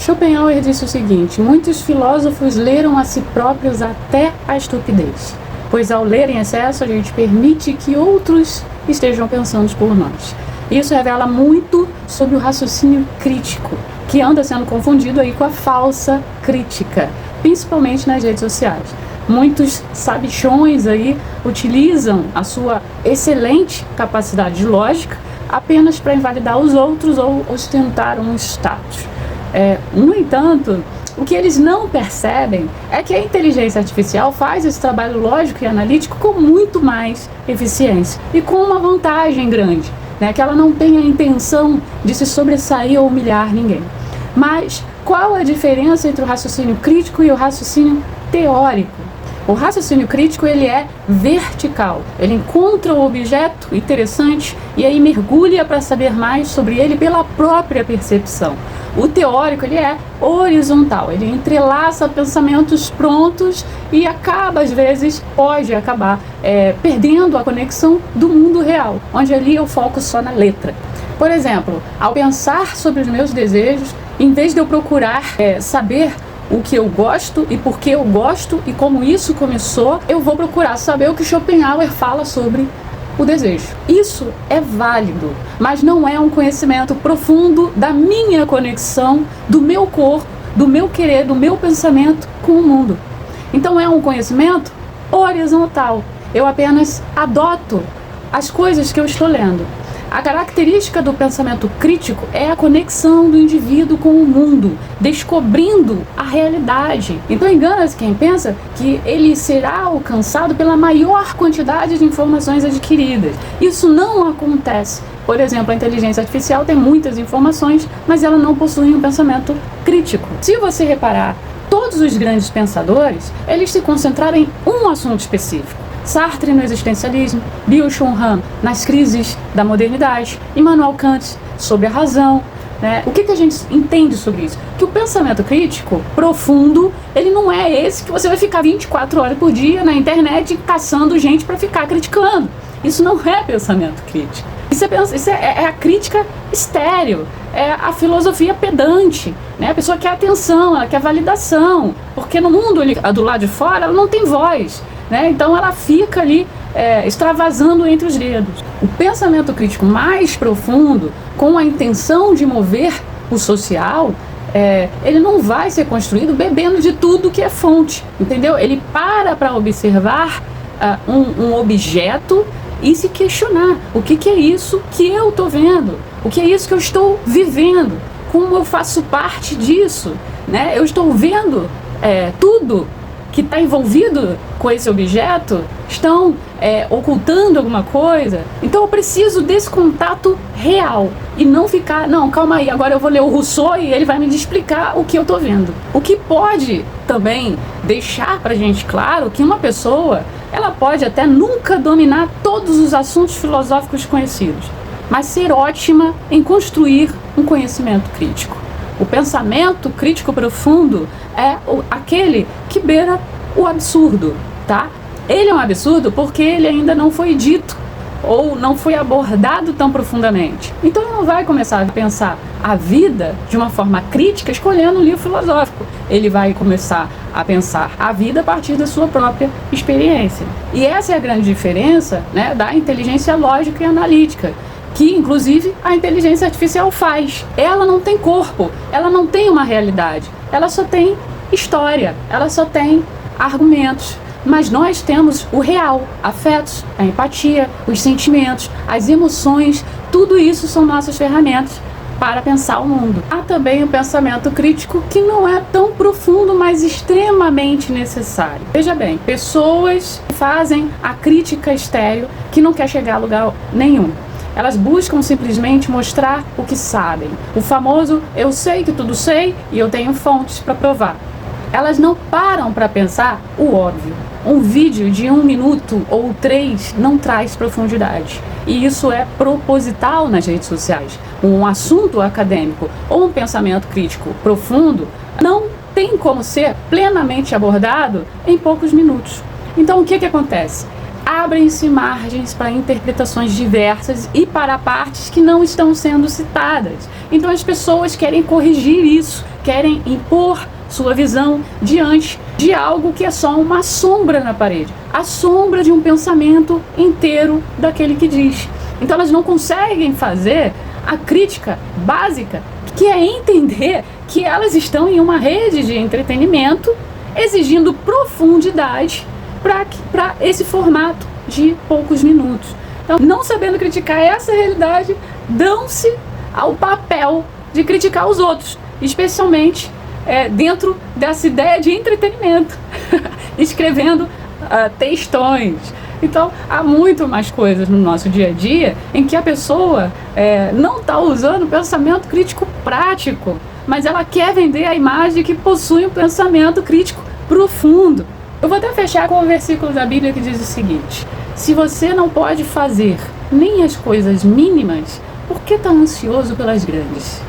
Schopenhauer disse o seguinte: muitos filósofos leram a si próprios até a estupidez, pois ao ler em excesso a gente permite que outros estejam pensando por nós. Isso revela muito sobre o raciocínio crítico, que anda sendo confundido aí com a falsa crítica, principalmente nas redes sociais. Muitos sabichões aí utilizam a sua excelente capacidade de lógica apenas para invalidar os outros ou ostentar um status. No entanto, o que eles não percebem é que a inteligência artificial faz esse trabalho lógico e analítico com muito mais eficiência e com uma vantagem grande, né? Que ela não tem a intenção de se sobressair ou humilhar ninguém. Mas qual a diferença entre o raciocínio crítico e o raciocínio teórico? O raciocínio crítico, ele é vertical. Ele encontra o objeto interessante e aí mergulha para saber mais sobre ele pela própria percepção. O teórico, ele é horizontal. Ele entrelaça pensamentos prontos e acaba, às vezes, pode acabar perdendo a conexão do mundo real, onde ali eu foco só na letra. Por exemplo, ao pensar sobre os meus desejos, em vez de eu procurar saber o que eu gosto e por que eu gosto e como isso começou, eu vou procurar saber o que Schopenhauer fala sobre o desejo. Isso é válido, mas não é um conhecimento profundo da minha conexão, do meu corpo, do meu querer, do meu pensamento com o mundo. Então é um conhecimento horizontal. Eu apenas adoto as coisas que eu estou lendo. A característica do pensamento crítico é a conexão do indivíduo com o mundo, descobrindo a realidade. Então engana-se quem pensa que ele será alcançado pela maior quantidade de informações adquiridas. Isso não acontece. Por exemplo, a inteligência artificial tem muitas informações, mas ela não possui um pensamento crítico. Se você reparar, todos os grandes pensadores, eles se concentraram em um assunto específico. Sartre no existencialismo, Byung-Chul Han nas crises da modernidade, Immanuel Kant sobre a razão, né? O que a gente entende sobre isso? Que o pensamento crítico profundo, ele não é esse que você vai ficar 24 horas por dia na internet caçando gente para ficar criticando. Isso não é pensamento crítico. Isso é a crítica estéril, é a filosofia pedante, né? A pessoa quer atenção, ela quer validação, porque no mundo do lado de fora ela não tem voz, né? Então ela fica ali extravasando entre os dedos. O pensamento crítico mais profundo, com a intenção de mover o social, ele não vai ser construído bebendo de tudo que é fonte, entendeu? Ele para observar um objeto e se questionar: o que é isso que eu estou vendo? O que é isso que eu estou vivendo? Como eu faço parte disso? Né? Eu estou vendo tudo que está envolvido com esse objeto? Estão ocultando alguma coisa? Então eu preciso desse contato real e não ficar, não, calma aí, agora eu vou ler o Rousseau e ele vai me explicar o que eu estou vendo. O que pode também deixar pra gente claro que uma pessoa, ela pode até nunca dominar todos os assuntos filosóficos conhecidos, mas ser ótima em construir um conhecimento crítico. O pensamento crítico profundo é aquele que beira o absurdo, tá? Ele é um absurdo porque ele ainda não foi dito ou não foi abordado tão profundamente. Então ele não vai começar a pensar a vida de uma forma crítica escolhendo um livro filosófico. Ele vai começar a pensar a vida a partir da sua própria experiência. E essa é a grande diferença, né, da inteligência lógica e analítica, que inclusive a inteligência artificial faz. Ela não tem corpo, ela não tem uma realidade, ela só tem história, ela só tem argumentos. Mas nós temos o real, afetos, a empatia, os sentimentos, as emoções, tudo isso são nossas ferramentas para pensar o mundo. Há também o pensamento crítico, que não é tão profundo, mas extremamente necessário. Veja bem, pessoas fazem a crítica estéril que não quer chegar a lugar nenhum. Elas buscam simplesmente mostrar o que sabem. O famoso eu sei que tudo sei e eu tenho fontes para provar. Elas não param para pensar o óbvio. Um vídeo de 1 minuto ou 3 não traz profundidade. E isso é proposital nas redes sociais. Um assunto acadêmico ou um pensamento crítico profundo não tem como ser plenamente abordado em poucos minutos. Então o que acontece? Abrem-se margens para interpretações diversas e para partes que não estão sendo citadas. Então as pessoas querem corrigir isso, querem impor sua visão diante de algo que é só uma sombra na parede, a sombra de um pensamento inteiro daquele que diz. Então elas não conseguem fazer a crítica básica, que é entender que elas estão em uma rede de entretenimento exigindo profundidade para esse formato de poucos minutos. Então, não sabendo criticar essa realidade, dão-se ao papel de criticar os outros, especialmente dentro dessa ideia de entretenimento, escrevendo textões. Então, há muito mais coisas no nosso dia a dia em que a pessoa não está usando o pensamento crítico prático, mas ela quer vender a imagem que possui um pensamento crítico profundo. Eu vou até fechar com um versículo da Bíblia que diz o seguinte: se você não pode fazer nem as coisas mínimas, por que está ansioso pelas grandes?